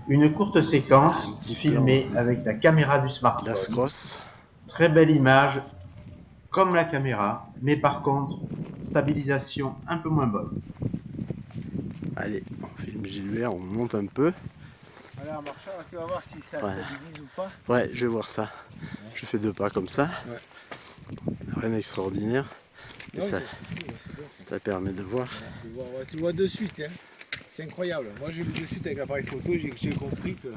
Une courte Un séquence petit plan filmée avec la caméra du smartphone. d'Ascros. Très belle image, comme la caméra, mais par contre, stabilisation un peu moins bonne. Allez, on filme Gilbert, on monte un peu. Voilà, en marchant, tu vas voir si ça Ouais, stabilise ou pas. ouais, je vais voir ça. Ouais. Je fais 2 pas comme ça. Ouais. Rien d'extraordinaire. Et Non, ça, c'est bien ça. ça permet de voir. Voilà, ouais, tu vois de suite, hein. C'est incroyable. Moi j'ai vu de suite avec l'appareil photo, j'ai compris que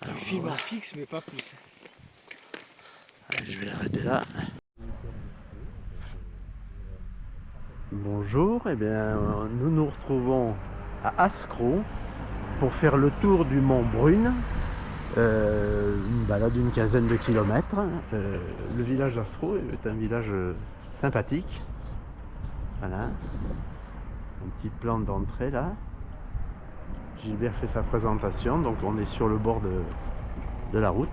tu filmes en fixe mais pas plus. Allez, je vais l'arrêter là. Bonjour, et bien nous nous retrouvons à Ascros pour faire le tour du mont Brune. Une balade d'une quinzaine de kilomètres. Le village d'Ascros est un village sympathique. Voilà, un petit plan d'entrée là. Gilbert fait sa présentation, donc on est sur le bord de la route.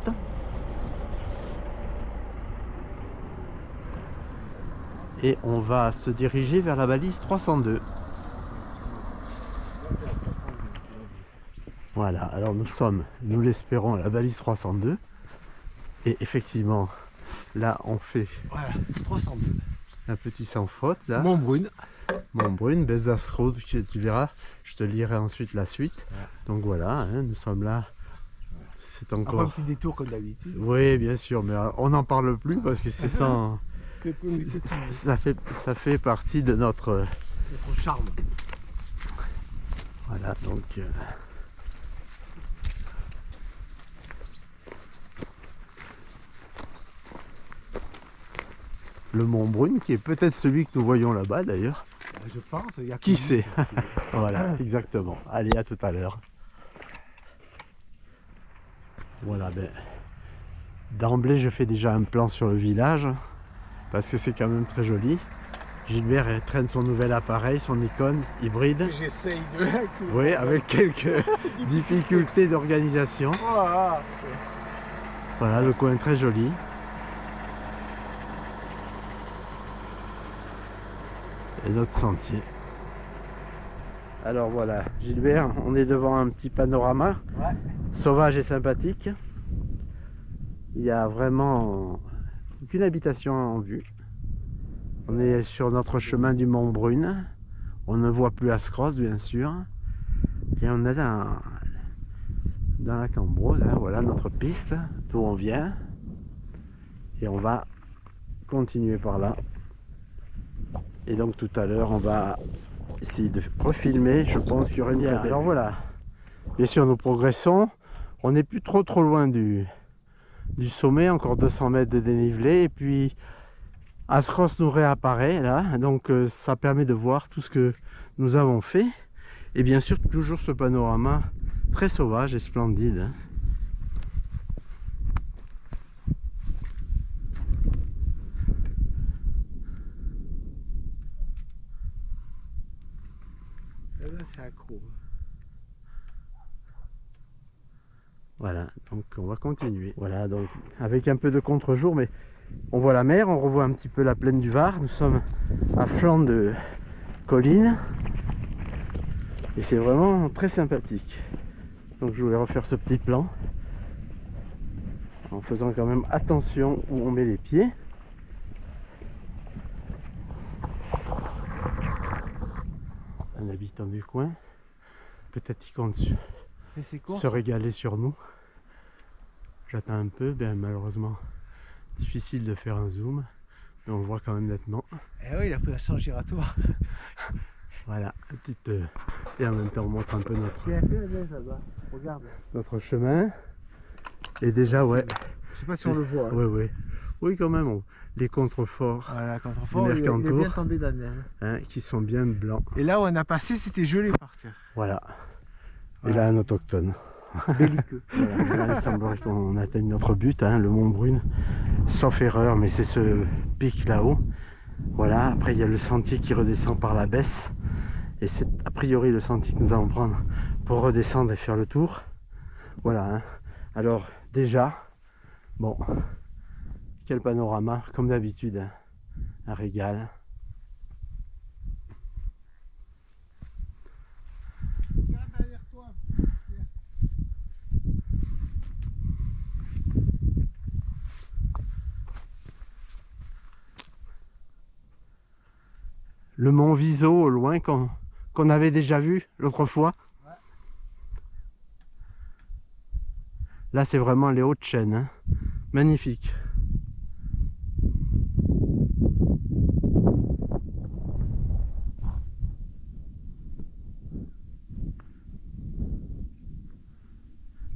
Et on va se diriger vers la balise 302. Voilà, alors nous sommes, nous l'espérons, à la balise 302. Et effectivement, là on fait Voilà, 302. un petit sans faute là. Montbrune. Montbrune, Bezas Road, tu verras, je te lirai ensuite la suite. Ouais. Donc voilà, hein, nous sommes là. C'est encore. Après un petit détour comme d'habitude. Oui, bien sûr, mais on n'en parle plus parce que c'est sans. Ça fait partie de notre charme. voilà, donc le mont Brune qui est peut-être celui que nous voyons là-bas d'ailleurs. Je pense, il y a Qui sait. Voilà, exactement. Allez, à tout à l'heure. Voilà, ben, d'emblée je fais déjà un plan sur le village parce que c'est quand même très joli. Gilbert traîne son nouvel appareil, son Nikon hybride. J'essaye de. Oui, avec quelques difficultés d'organisation. Voilà. Voilà, le coin très joli. Et notre sentier. Alors voilà, Gilbert, on est devant un petit panorama sauvage et sympathique. Il y a vraiment aucune habitation en vue. On est sur notre chemin du Mont Brune. On ne voit plus Ascros, bien sûr. Et on est dans la Cambrose, hein, voilà notre piste, d'où on vient. Et on va continuer par là. Et donc tout à l'heure, on va essayer de refilmer. Je pense qu'il y aurait bien. Alors voilà, bien sûr, nous progressons. On n'est plus trop loin du sommet, encore 200 mètres de dénivelé. Et puis Ascros nous réapparaît là, donc ça permet de voir tout ce que nous avons fait. Et bien sûr, toujours ce panorama très sauvage et splendide. Hein. Et là, c'est accro. Voilà, donc on va continuer. Voilà, donc avec un peu de contre-jour, mais on voit la mer, on revoit un petit peu la plaine du Var. Nous sommes à flanc de colline et c'est vraiment très sympathique. Donc je voulais refaire ce petit plan en faisant quand même attention où on met les pieds. Un habitant du coin, peut-être il compte se régaler sur nous. J'attends un peu, ben malheureusement difficile de faire un zoom, mais on le voit quand même nettement. Eh oui, il a pris la sens giratoire. Voilà, petite et en même temps on montre un peu notre Regarde. notre chemin. Et déjà ouais. Je sais pas si on le voit. Hein. Oui, oui quand même. Les contreforts Voilà, contrefort, il est Mercantour, bien tombé dans le neige. hein, qui sont bien blancs. Et là où on a passé, c'était gelé par terre. Voilà. Et là un autochtone. Belliqueux. Voilà, là, il semblerait qu'on atteigne notre but, hein, le Mont Brune, sauf erreur, mais c'est ce pic là-haut. Voilà, après il y a le sentier qui redescend par la baisse. Et c'est a priori le sentier que nous allons prendre pour redescendre et faire le tour. Voilà, hein. Alors déjà, bon, quel panorama, comme d'habitude, hein. Un régal. Regarde derrière toi. le mont Viso au loin qu'on avait déjà vu l'autre fois. Ouais. Là, c'est vraiment les hautes chaînes, hein. Magnifique.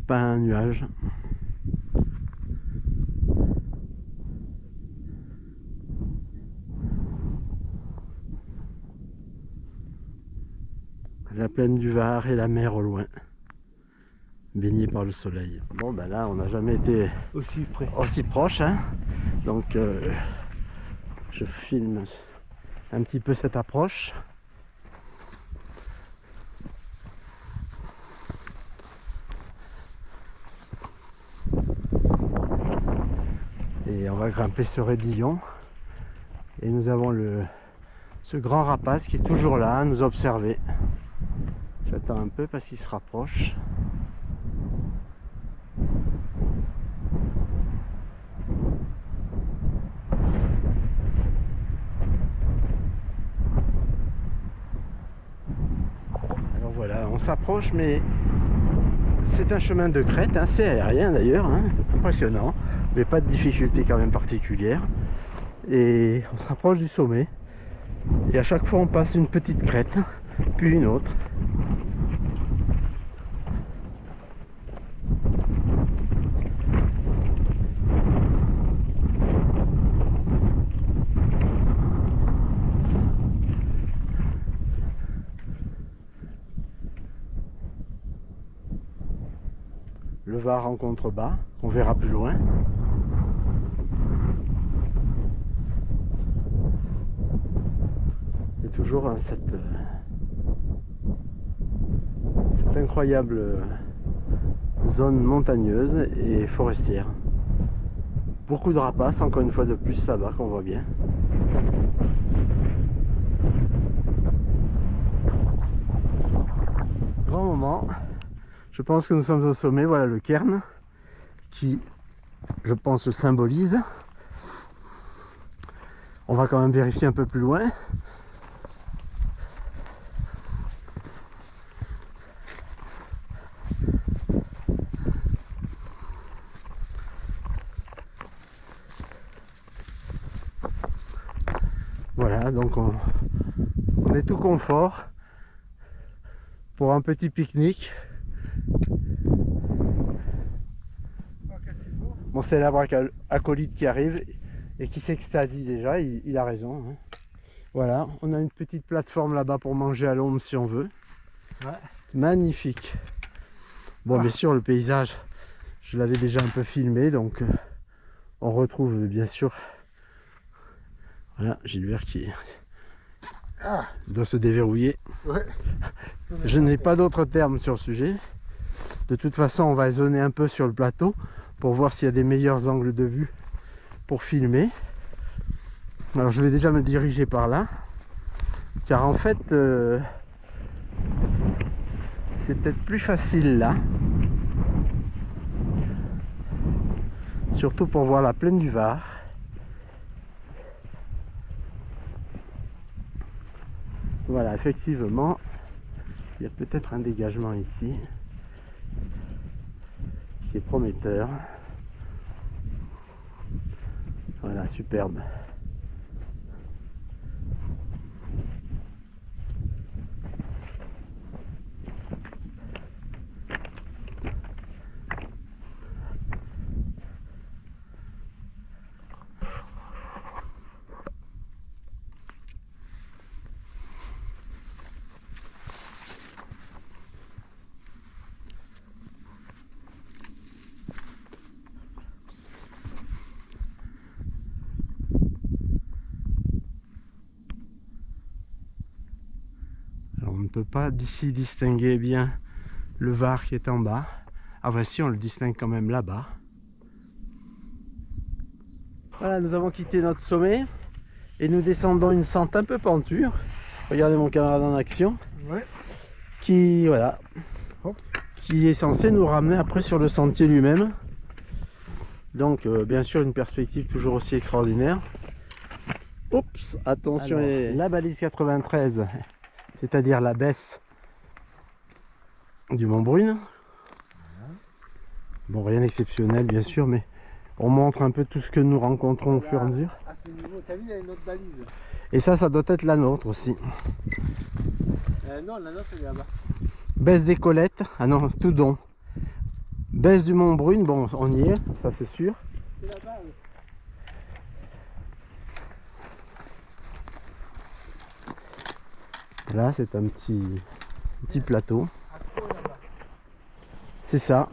Pas un nuage. La plaine du Var et la mer au loin, baignée par le soleil. Bon ben là on n'a jamais été aussi proche, hein. Donc je filme un petit peu cette approche. Et on va grimper ce raidillon. Et nous avons ce grand rapace qui est toujours là à nous observer. J'attends un peu parce qu'il se rapproche. Alors voilà, on s'approche, mais c'est un chemin de crête, hein, c'est aérien d'ailleurs, hein, impressionnant, mais pas de difficulté quand même particulière. Et on s'approche du sommet, et à chaque fois on passe une petite crête, puis une autre. Le Var en contrebas, on verra plus loin. Et toujours cette incroyable zone montagneuse et forestière. Beaucoup de rapaces, encore une fois de plus là-bas qu'on voit bien. Grand moment. Je pense que nous sommes au sommet, voilà le cairn qui, je pense, le symbolise. On va quand même vérifier un peu plus loin. Voilà, donc on est tout confort pour un petit pique-nique. Mon célèbre acolyte qui arrive et qui s'extasie déjà, il a raison, hein. Voilà, on a une petite plateforme là-bas pour manger à l'ombre si on veut. Ouais. Magnifique. Bon, bien sûr, le paysage, je l'avais déjà un peu filmé, donc on retrouve bien sûr. Voilà, Gilbert qui doit se déverrouiller. Ouais. Je n'ai pas d'autres termes sur le sujet. De toute façon, on va zoner un peu sur le plateau pour voir s'il y a des meilleurs angles de vue pour filmer. Alors je vais déjà me diriger par là, car en fait c'est peut-être plus facile là, surtout pour voir la plaine du Var. Voilà, effectivement il y a peut-être un dégagement ici qui est prometteur. Voilà, superbe. On ne peut pas d'ici distinguer bien le Var qui est en bas. Ah voici, on le distingue quand même là-bas. Voilà, nous avons quitté notre sommet et nous descendons une sente un peu pentue. Regardez mon camarade en action. Ouais. Qui, voilà, Hop. qui est censé nous ramener après sur le sentier lui-même. Donc bien sûr une perspective toujours aussi extraordinaire. Oups, attention. Alors, La balise 93, c'est-à-dire la baisse du Mont Brune. Bon, rien d'exceptionnel bien sûr, mais on montre un peu tout ce que nous rencontrons au fur et à mesure. À ce niveau, t'as vu, il y a une autre balise. Et ça doit être la nôtre aussi. Non, la nôtre, elle est là-bas. Baisse des Colettes, ah non, Toudon. Baisse du Mont Brune, bon, on y est, ça c'est sûr. C'est là-bas. Là, c'est un petit plateau. C'est ça.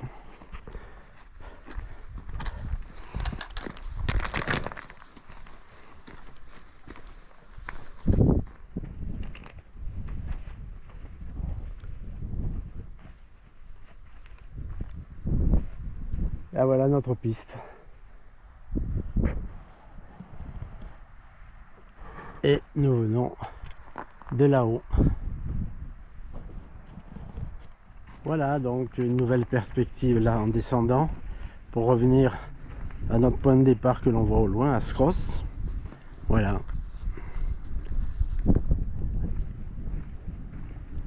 Ah voilà notre piste. Et nous venons de là-haut. Voilà donc une nouvelle perspective là en descendant pour revenir à notre point de départ que l'on voit au loin, à Scross. Voilà.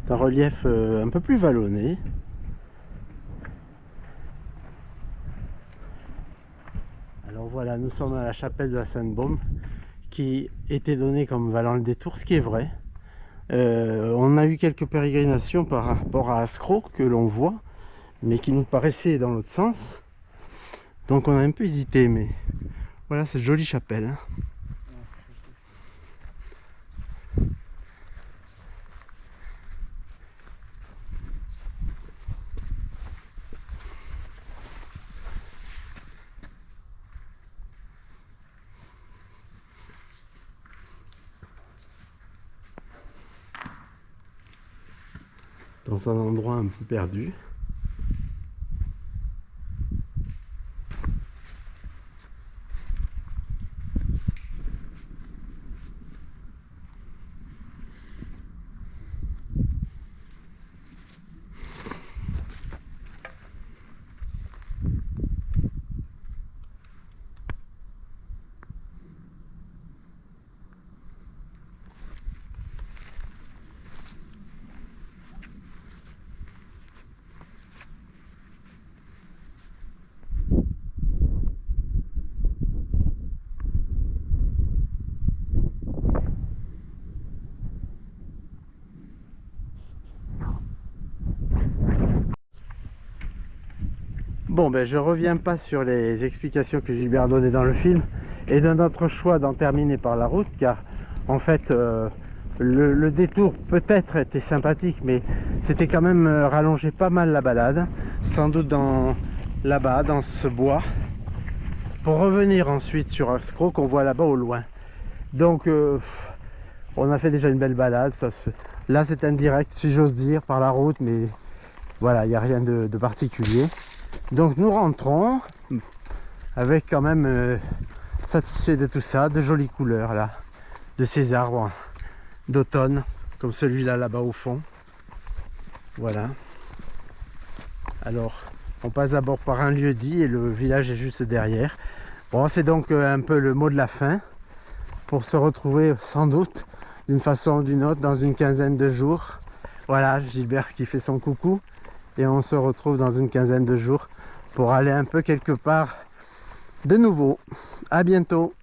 C'est un relief un peu plus vallonné. Alors voilà, nous sommes à la chapelle de la Sainte-Baume qui était donnée comme valant le détour, ce qui est vrai. On a eu quelques pérégrinations par rapport à Ascro que l'on voit, mais qui nous paraissaient dans l'autre sens. Donc on a un peu hésité, mais voilà, cette jolie chapelle. Dans un endroit un peu perdu. Bon, ben je reviens pas sur les explications que Gilbert a données dans le film et de notre choix d'en terminer par la route, car en fait le détour peut-être était sympathique, mais c'était quand même rallonger pas mal la balade, sans doute là-bas dans ce bois, pour revenir ensuite sur Ascro qu'on voit là-bas au loin. Donc on a fait déjà une belle balade. Là c'est indirect si j'ose dire par la route, mais voilà, il n'y a rien de particulier. Donc nous rentrons avec quand même satisfait de tout ça, de jolies couleurs là, de ces arbres d'automne, comme celui-là là-bas au fond. Voilà. Alors on passe d'abord par un lieu dit et le village est juste derrière. Bon, c'est donc un peu le mot de la fin, pour se retrouver sans doute d'une façon ou d'une autre dans une quinzaine de jours. Voilà, Gilbert qui fait son coucou. Et on se retrouve dans une quinzaine de jours pour aller un peu quelque part de nouveau. À bientôt.